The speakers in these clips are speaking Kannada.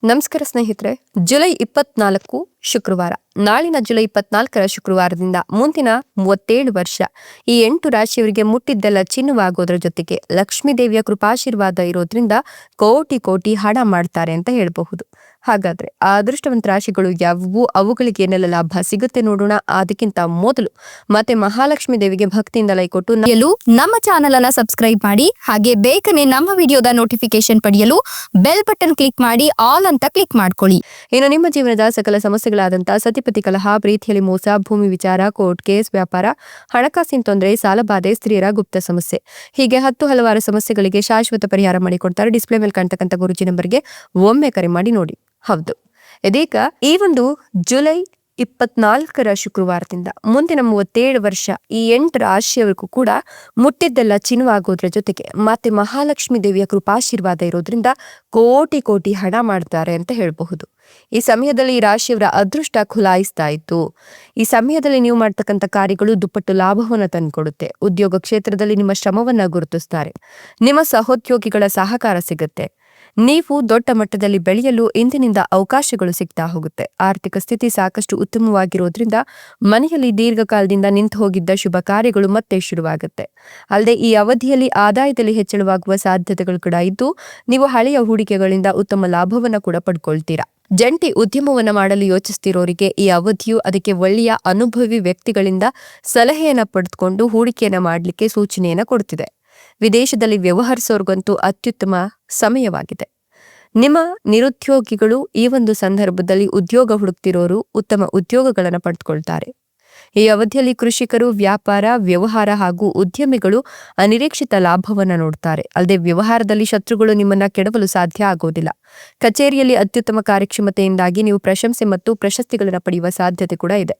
ನಮಸ್ಕಾರ ಸ್ನೇಹಿತರೆ. ಜುಲೈ 24 ಶುಕ್ರವಾರ. ನಾಳಿನ ಜುಲೈ 24ರ ಶುಕ್ರವಾರದಿಂದ ಮುಂದಿನ 37 ವರ್ಷ ಈ 8 ರಾಶಿಯವರಿಗೆ ಮುಟ್ಟಿದ್ದೆಲ್ಲ ಚಿನ್ನವಾಗೋದ್ರ ಜೊತೆಗೆ ಲಕ್ಷ್ಮೀ ದೇವಿಯ ಕೃಪಾಶೀರ್ವಾದ ಇರೋದ್ರಿಂದ ಕೋಟಿ ಕೋಟಿ ಹಣ ಮಾಡ್ತಾರೆ ಅಂತ ಹೇಳಬಹುದು. ಹಾಗಾದ್ರೆ ಆ ಅದೃಷ್ಟವಂತ ರಾಶಿಗಳು ಯಾವುವು, ಅವುಗಳಿಗೆ ಏನೆಲ್ಲ ಲಾಭ ಸಿಗುತ್ತೆ ನೋಡೋಣ. ಅದಕ್ಕಿಂತ ಮೊದಲು ಮತ್ತೆ ಮಹಾಲಕ್ಷ್ಮಿ ದೇವಿಗೆ ಭಕ್ತಿಯಿಂದ ಲೈಕ್ ಕೊಟ್ಟು ನಮ್ಮ ಚಾನೆಲ್ ಅನ್ನ ಸಬ್ಸ್ಕ್ರೈಬ್ ಮಾಡಿ, ಹಾಗೆ ಬೇಗನೆ ನಮ್ಮ ವಿಡಿಯೋದ ನೋಟಿಫಿಕೇಶನ್ ಪಡೆಯಲು ಬೆಲ್ ಬಟನ್ ಕ್ಲಿಕ್ ಮಾಡಿ ಆಲ್ ಅಂತ ಕ್ಲಿಕ್ ಮಾಡ್ಕೊಳ್ಳಿ. ಇನ್ನು ನಿಮ್ಮ ಜೀವನದ ಸಕಲ ಸಮಸ್ಯೆಗಳಾದಂತಹ ಸತಿಪತಿ ಕಲಹ, ಪ್ರೀತಿಯಲ್ಲಿ ಮೋಸ, ಭೂಮಿ ವಿಚಾರ, ಕೋರ್ಟ್ ಕೇಸ್, ವ್ಯಾಪಾರ, ಹಣಕಾಸಿನ ತೊಂದರೆ, ಸಾಲಬಾಧೆ, ಸ್ತ್ರೀಯರ ಗುಪ್ತ ಸಮಸ್ಯೆ, ಹೀಗೆ ಹಲವಾರು ಸಮಸ್ಯೆಗಳಿಗೆ ಶಾಶ್ವತ ಪರಿಹಾರ ಮಾಡಿಕೊಡ್ತಾರೆ. ಡಿಸ್ಪ್ಲೇ ಮೇಲೆ ಕಾಣ್ತಕ್ಕಂಥ ಗುರುಜಿ ನಂಬರ್ಗೆ ಒಮ್ಮೆ ಕರೆ ಮಾಡಿ ನೋಡಿ. ಹೌದು, ಇದೀಗ ಈ ಒಂದು ಜುಲೈ 24ರ ಶುಕ್ರವಾರದಿಂದ ಮುಂದಿನ 37 ವರ್ಷ ಈ 8 ರಾಶಿಯವರೆಗೂ ಕೂಡ ಮುಟ್ಟಿದ್ದೆಲ್ಲ ಚಿನ್ನವಾಗೋದ್ರ ಜೊತೆಗೆ ಮತ್ತೆ ಮಹಾಲಕ್ಷ್ಮಿ ದೇವಿಯ ಕೃಪಾಶೀರ್ವಾದ ಇರೋದ್ರಿಂದ ಕೋಟಿ ಕೋಟಿ ಹಣ ಮಾಡ್ತಾರೆ ಅಂತ ಹೇಳಬಹುದು. ಈ ಸಮಯದಲ್ಲಿ ಈ ರಾಶಿಯವರ ಅದೃಷ್ಟ ಖುಲಾಯಿಸ್ತಾ ಇತ್ತು. ಈ ಸಮಯದಲ್ಲಿ ನೀವು ಮಾಡ್ತಕ್ಕಂಥ ಕಾರ್ಯಗಳು ದುಪ್ಪಟ್ಟು ಲಾಭವನ್ನ ತಂದುಕೊಡುತ್ತೆ. ಉದ್ಯೋಗ ಕ್ಷೇತ್ರದಲ್ಲಿ ನಿಮ್ಮ ಶ್ರಮವನ್ನ ಗುರುತಿಸ್ತಾರೆ. ನಿಮ್ಮ ಸಹೋದ್ಯೋಗಿಗಳ ಸಹಕಾರ ಸಿಗುತ್ತೆ. ನೀವು ದೊಡ್ಡ ಮಟ್ಟದಲ್ಲಿ ಬೆಳೆಯಲು ಇಂದಿನಿಂದ ಅವಕಾಶಗಳು ಸಿಗ್ತಾ ಹೋಗುತ್ತೆ. ಆರ್ಥಿಕ ಸ್ಥಿತಿ ಸಾಕಷ್ಟು ಉತ್ತಮವಾಗಿರೋದ್ರಿಂದ ಮನೆಯಲ್ಲಿ ದೀರ್ಘಕಾಲದಿಂದ ನಿಂತು ಹೋಗಿದ್ದ ಶುಭ ಕಾರ್ಯಗಳು ಮತ್ತೆ ಶುರುವಾಗುತ್ತೆ. ಅಲ್ಲದೆ ಈ ಅವಧಿಯಲ್ಲಿ ಆದಾಯದಲ್ಲಿ ಹೆಚ್ಚಳವಾಗುವ ಸಾಧ್ಯತೆಗಳು ಕೂಡ ಇದ್ದು, ನೀವು ಹಳೆಯ ಹೂಡಿಕೆಗಳಿಂದ ಉತ್ತಮ ಲಾಭವನ್ನ ಕೂಡ ಪಡ್ಕೊಳ್ತೀರಾ. ಜಂಟಿ ಉದ್ಯಮವನ್ನ ಮಾಡಲು ಯೋಚಿಸ್ತಿರೋರಿಗೆ ಈ ಅವಧಿಯು ಅದಕ್ಕೆ ಒಳ್ಳೆಯ ಅನುಭವಿ ವ್ಯಕ್ತಿಗಳಿಂದ ಸಲಹೆಯನ್ನ ಪಡೆದುಕೊಂಡು ಹೂಡಿಕೆಯನ್ನ ಮಾಡಲಿಕ್ಕೆ ಸೂಚನೆಯನ್ನ ಕೊಡ್ತಿದೆ. ವಿದೇಶದಲ್ಲಿ ವ್ಯವಹರಿಸೋರ್ಗಂತೂ ಅತ್ಯುತ್ತಮ ಸಮಯವಾಗಿದೆ. ನಿಮ್ಮ ನಿರುದ್ಯೋಗಿಗಳು ಈ ಒಂದು ಸಂದರ್ಭದಲ್ಲಿ ಉದ್ಯೋಗ ಹುಡುಕ್ತಿರೋರು ಉತ್ತಮ ಉದ್ಯೋಗಗಳನ್ನು ಪಡೆದುಕೊಳ್ತಾರೆ. ಈ ಅವಧಿಯಲ್ಲಿ ಕೃಷಿಕರು, ವ್ಯಾಪಾರ, ವ್ಯವಹಾರ ಹಾಗೂ ಉದ್ಯಮಿಗಳು ಅನಿರೀಕ್ಷಿತ ಲಾಭವನ್ನ ನೋಡ್ತಾರೆ. ಅಲ್ಲದೆ ವ್ಯವಹಾರದಲ್ಲಿ ಶತ್ರುಗಳು ನಿಮ್ಮನ್ನ ಕೆಡವಲು ಸಾಧ್ಯ ಆಗೋದಿಲ್ಲ. ಕಚೇರಿಯಲ್ಲಿ ಅತ್ಯುತ್ತಮ ಕಾರ್ಯಕ್ಷಮತೆಯಿಂದಾಗಿ ನೀವು ಪ್ರಶಂಸೆ ಮತ್ತು ಪ್ರಶಸ್ತಿಗಳನ್ನು ಪಡೆಯುವ ಸಾಧ್ಯತೆ ಕೂಡ ಇದೆ.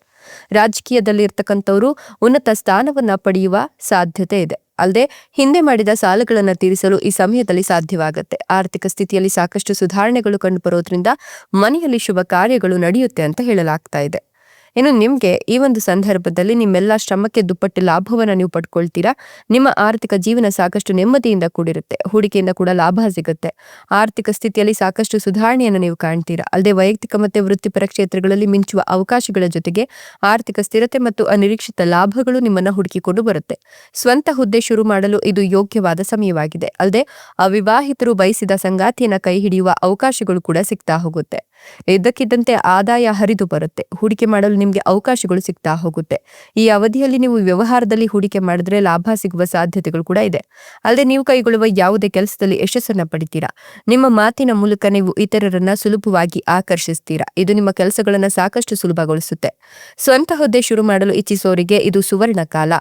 ರಾಜಕೀಯದಲ್ಲಿ ಇರ್ತಕ್ಕಂಥವರು ಉನ್ನತ ಸ್ಥಾನವನ್ನ ಪಡೆಯುವ ಸಾಧ್ಯತೆ ಇದೆ. ಅಲ್ಲದೆ ಹಿಂದೆ ಮಾಡಿದ ಸಾಲಗಳನ್ನು ತೀರಿಸಲು ಈ ಸಮಯದಲ್ಲಿ ಸಾಧ್ಯವಾಗುತ್ತೆ. ಆರ್ಥಿಕ ಸ್ಥಿತಿಯಲ್ಲಿ ಸಾಕಷ್ಟು ಸುಧಾರಣೆಗಳು ಕಂಡುಬರೋದ್ರಿಂದ ಮನೆಯಲ್ಲಿ ಶುಭ ಕಾರ್ಯಗಳು ನಡೆಯುತ್ತೆ ಅಂತ ಹೇಳಲಾಗ್ತಾ ಇದೆ. ಇನ್ನು ನಿಮ್ಗೆ ಈ ಒಂದು ಸಂದರ್ಭದಲ್ಲಿ ನಿಮ್ಮೆಲ್ಲ ಶ್ರಮಕ್ಕೆ ದುಪ್ಪಟ್ಟು ಲಾಭವನ್ನ ನೀವು ಪಡ್ಕೊಳ್ತೀರಾ. ನಿಮ್ಮ ಆರ್ಥಿಕ ಜೀವನ ಸಾಕಷ್ಟು ನೆಮ್ಮದಿಯಿಂದ ಕೂಡಿರುತ್ತೆ. ಹೂಡಿಕೆಯಿಂದ ಕೂಡ ಲಾಭ ಸಿಗುತ್ತೆ. ಆರ್ಥಿಕ ಸ್ಥಿತಿಯಲ್ಲಿ ಸಾಕಷ್ಟು ಸುಧಾರಣೆಯನ್ನು ನೀವು ಕಾಣ್ತೀರಾ. ಅಲ್ಲದೆ ವೈಯಕ್ತಿಕ ಮತ್ತು ವೃತ್ತಿಪರ ಕ್ಷೇತ್ರಗಳಲ್ಲಿ ಮಿಂಚುವ ಅವಕಾಶಗಳ ಜೊತೆಗೆ ಆರ್ಥಿಕ ಸ್ಥಿರತೆ ಮತ್ತು ಅನಿರೀಕ್ಷಿತ ಲಾಭಗಳು ನಿಮ್ಮನ್ನ ಹುಡುಕಿಕೊಂಡು ಬರುತ್ತೆ. ಸ್ವಂತ ಹುದ್ದೆ ಶುರು ಮಾಡಲು ಇದು ಯೋಗ್ಯವಾದ ಸಮಯವಾಗಿದೆ. ಅಲ್ಲದೆ ಅವಿವಾಹಿತರು ಬಯಸಿದ ಸಂಗಾತಿಯನ್ನ ಕೈ ಹಿಡಿಯುವ ಅವಕಾಶಗಳು ಕೂಡ ಸಿಗ್ತಾ ಹೋಗುತ್ತೆ. ಇದ್ದಕ್ಕಿದ್ದಂತೆ ಆದಾಯ ಹರಿದು ಬರುತ್ತೆ. ಹೂಡಿಕೆ ಮಾಡಲು ನಿಮ್ಗೆ ಅವಕಾಶಗಳು ಸಿಗ್ತಾ ಹೋಗುತ್ತೆ. ಈ ಅವಧಿಯಲ್ಲಿ ನೀವು ವ್ಯವಹಾರದಲ್ಲಿ ಹೂಡಿಕೆ ಮಾಡಿದ್ರೆ ಲಾಭ ಸಿಗುವ ಸಾಧ್ಯತೆಗಳು ಕೂಡ ಇದೆ. ಅಲ್ಲದೆ ನೀವು ಕೈಗೊಳ್ಳುವ ಯಾವುದೇ ಕೆಲಸದಲ್ಲಿ ಯಶಸ್ಸನ್ನ ಪಡಿತೀರಾ. ನಿಮ್ಮ ಮಾತಿನ ಮೂಲಕ ನೀವು ಇತರರನ್ನ ಸುಲಭವಾಗಿ ಆಕರ್ಷಿಸ್ತೀರಾ. ಇದು ನಿಮ್ಮ ಕೆಲಸಗಳನ್ನ ಸಾಕಷ್ಟು ಸುಲಭಗೊಳಿಸುತ್ತೆ. ಸ್ವಂತ ಹುದ್ದೆ ಶುರು ಮಾಡಲು ಇಚ್ಛಿಸೋರಿಗೆ ಇದು ಸುವರ್ಣ ಕಾಲ.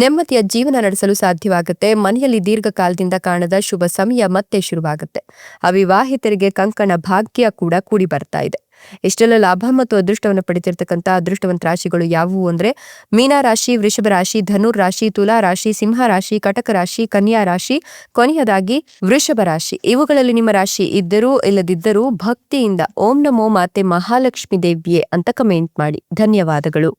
ನೆಮ್ಮದಿಯ ಜೀವನ ನಡೆಸಲು ಸಾಧ್ಯವಾಗುತ್ತೆ. ಮನೆಯಲ್ಲಿ ದೀರ್ಘಕಾಲದಿಂದ ಕಾಣದ ಶುಭ ಸಮಯ ಮತ್ತೆ ಶುರುವಾಗುತ್ತೆ. ಅವಿವಾಹಿತರಿಗೆ ಕಂಕಣ ಭಾಗ್ಯ ಕೂಡ ಕೂಡಿ ಬರ್ತಾ ಇದೆ. ಇಷ್ಟೆಲ್ಲ ಲಾಭ ಮತ್ತು ಅದೃಷ್ಟವನ್ನು ಪಡೆದಿರ್ತಕ್ಕಂಥ ಅದೃಷ್ಟವಂತ ರಾಶಿಗಳು ಯಾವುವು ಅಂದ್ರೆ ಮೀನ ರಾಶಿ, ವೃಷಭ ರಾಶಿ, ಧನುರ್ ರಾಶಿ, ತುಲಾ ರಾಶಿ, ಸಿಂಹ ರಾಶಿ, ಕಟಕ ರಾಶಿ, ಕನ್ಯಾ ರಾಶಿ, ಕೊನೆಯದಾಗಿ ವೃಷಭ ರಾಶಿ. ಇವುಗಳಲ್ಲಿ ನಿಮ್ಮ ರಾಶಿ ಇದ್ದರೂ ಇಲ್ಲದಿದ್ದರೂ ಭಕ್ತಿಯಿಂದ ಓಂ ನಮೋ ಮಾತೆ ಮಹಾಲಕ್ಷ್ಮಿ ದೇವಿಯೇ ಅಂತ ಕಮೆಂಟ್ ಮಾಡಿ. ಧನ್ಯವಾದಗಳು.